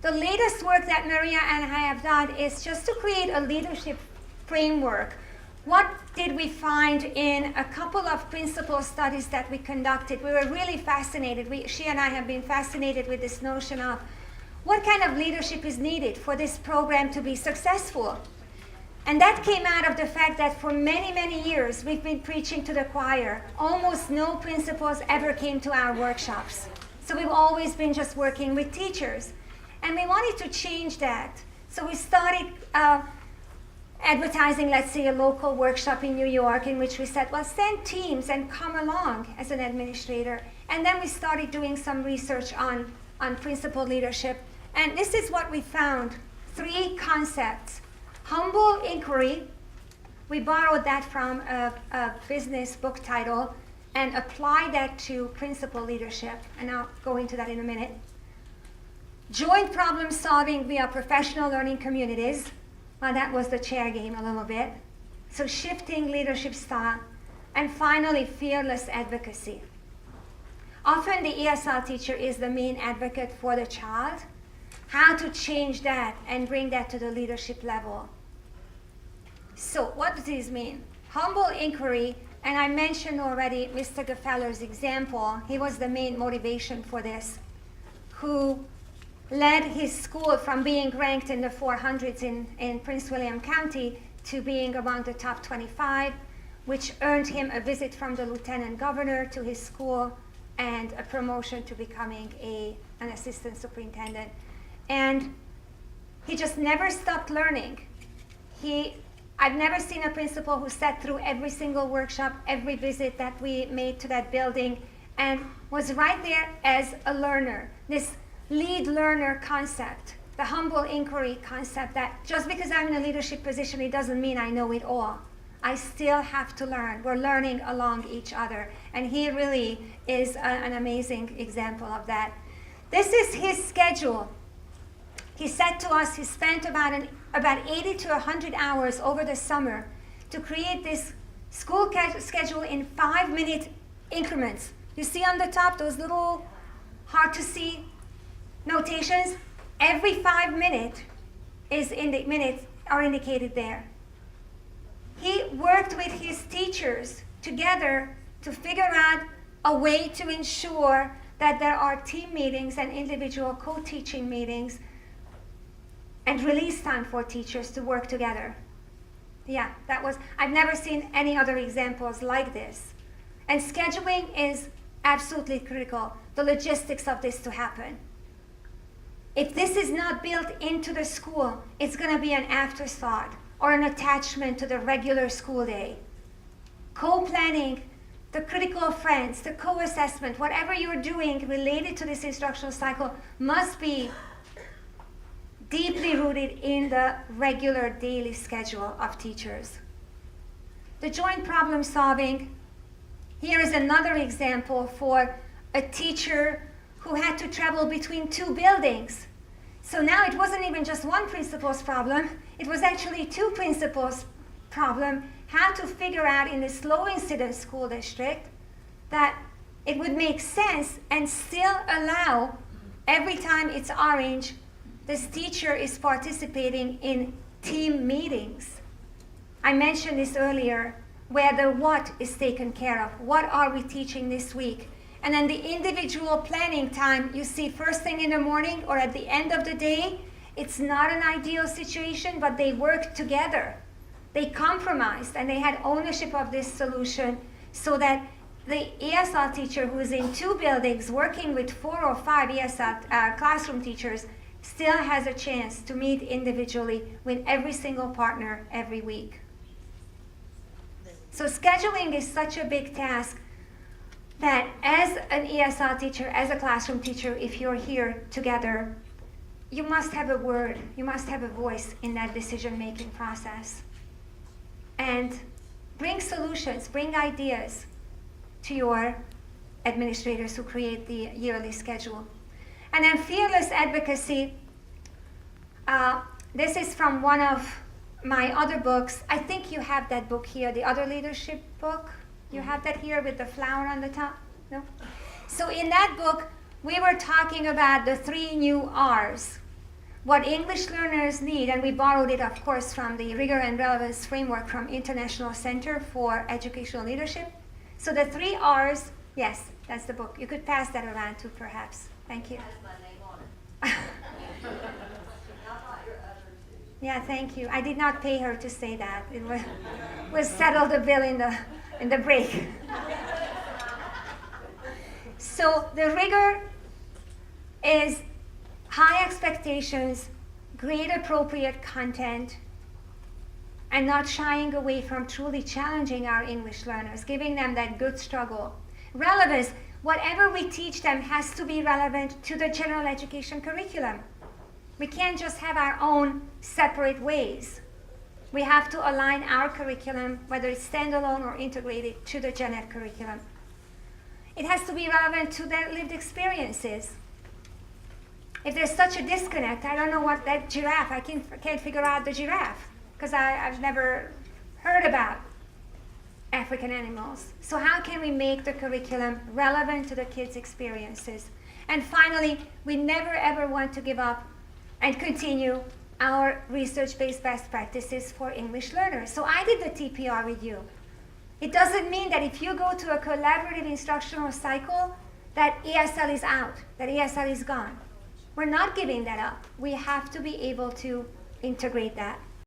The latest work that Maria and I have done is just to create a leadership framework. What did we find in a couple of principal studies that we conducted? We were really fascinated. She and I have been fascinated with this notion of what kind of leadership is needed for this program to be successful. And that came out of the fact that for many, many years, we've been preaching to the choir. Almost no principals ever came to our workshops. So we've always been just working with teachers. And we wanted to change that. So we started advertising, let's say, a local workshop in New York in which we said, well, send teams and come along as an administrator. And then we started doing some research on principal leadership. And this is what we found. 3 concepts. Humble inquiry. We borrowed that from a business book title and applied that to principal leadership. And I'll go into that in a minute. Joint problem solving via professional learning communities. Well, that was the chair game a little bit. So shifting leadership style. And finally, fearless advocacy. Often the ESL teacher is the main advocate for the child. How to change that and bring that to the leadership level. So what does this mean? Humble inquiry, and I mentioned already Mr. Gefeller's example. He was the main motivation for this, who led his school from being ranked in the 400s in Prince William County to being among the top 25, which earned him a visit from the lieutenant governor to his school and a promotion to becoming an assistant superintendent. And he just never stopped learning. I've never seen a principal who sat through every single workshop, every visit that we made to that building, and was right there as a learner. This lead learner concept, the humble inquiry concept, that just because I'm in a leadership position, it doesn't mean I know it all. I still have to learn. We're learning along each other. And he really is an amazing example of that. This is his schedule. He said to us he spent about 80 to 100 hours over the summer to create this school schedule in 5-minute increments. You see on the top those little hard to see notations? Every 5 minutes are indicated there. He worked with his teachers together to figure out a way to ensure that there are team meetings and individual co-teaching meetings and release time for teachers to work together. Yeah, I've never seen any other examples like this. And scheduling is absolutely critical, the logistics of this to happen. If this is not built into the school, it's going to be an afterthought or an attachment to the regular school day. Co-planning, the critical friends, the co-assessment, whatever you're doing related to this instructional cycle must be deeply rooted in the regular daily schedule of teachers. The joint problem solving, here is another example for a teacher who had to travel between 2 buildings. So now it wasn't even just one principal's problem, it was actually 2 principals' problem, how to figure out in this low incidence school district that it would make sense and still allow, every time it's orange, this teacher is participating in team meetings. I mentioned this earlier, where the what is taken care of. What are we teaching this week? And then the individual planning time, you see first thing in the morning or at the end of the day, it's not an ideal situation, but they worked together. They compromised and they had ownership of this solution so that the ESL teacher who is in 2 buildings working with 4 or 5 ESL classroom teachers still has a chance to meet individually with every single partner every week. So scheduling is such a big task that as an ESL teacher, as a classroom teacher, if you're here together, you must have a word, you must have a voice in that decision-making process. And bring solutions, bring ideas to your administrators who create the yearly schedule. And then fearless advocacy, this is from one of my other books. I think you have that book here, the other leadership book. You have that here with the flower on the top? No? So in that book, we were talking about the 3 new R's. what English learners need, and we borrowed it, of course, from the Rigor and Relevance Framework from International Center for Educational Leadership. So the 3 R's, yes, that's the book. You could pass that around too, perhaps. Thank you. Has my name on it. How about your other 2? Yeah, thank you. I did not pay her to say that. It was settle the bill in the break. So the rigor is high expectations, grade appropriate content, and not shying away from truly challenging our English learners, giving them that good struggle. Relevance, whatever we teach them has to be relevant to the general education curriculum. We can't just have our own separate ways. We have to align our curriculum, whether it's standalone or integrated, to the gen ed curriculum. It has to be relevant to their lived experiences. If there's such a disconnect, I don't know what that giraffe, I can't figure out the giraffe, because I've never heard about African animals. So how can we make the curriculum relevant to the kids' experiences? And finally, we never ever want to give up and continue our research-based best practices for English learners. So I did the TPR review. It doesn't mean that if you go to a collaborative instructional cycle, that ESL is out, that ESL is gone. We're not giving that up. We have to be able to integrate that.